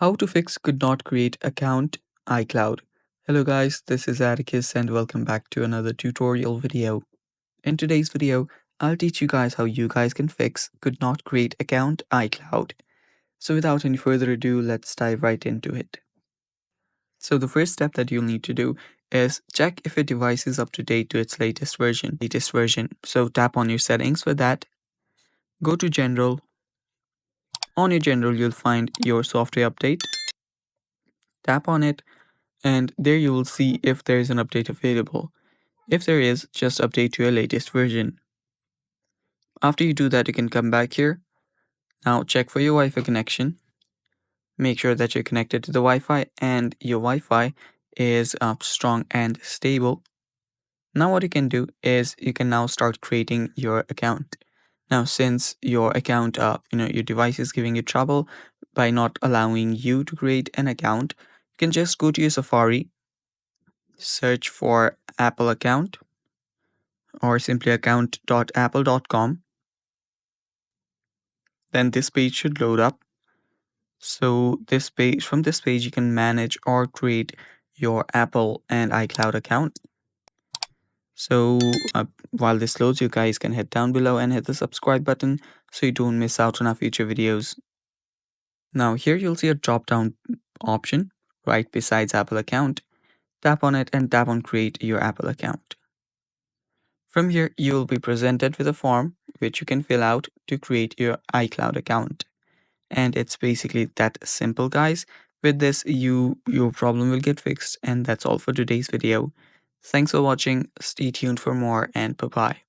How to fix could not create account iCloud. Hello guys, this is Atticus and welcome back to another tutorial video. In today's video, I'll teach you guys how you guys can fix could not create account iCloud. So without any further ado, let's dive right into it. So the first step that you'll need to do is check if your device is up to date to its latest version. So tap on your settings for that. Go to General. On your General, you'll find your software update. Tap on it and there you will see if there is an update available. If there is, just update to your latest version. After you do that, you can come back here. Now check for your Wi-Fi connection. Make sure that you're connected to the Wi-Fi and your Wi-Fi is strong and stable. Now what you can do is you can now start creating your account. Now since your account, your device is giving you trouble by not allowing you to create an account, you can just go to your Safari, search for Apple account, or simply account.apple.com. Then this page should load up. So from this page you can manage or create your Apple and iCloud account. So while this loads, you guys can head down below and hit the subscribe button so you don't miss out on our future videos. Now here you'll see a drop down option right besides Apple account. Tap on it and tap on create your Apple account. From here, you will be presented with a form which you can fill out to create your iCloud account. And it's basically that simple, guys. With this, your problem will get fixed. And that's all for today's video. Thanks for watching. Stay tuned for more and bye-bye.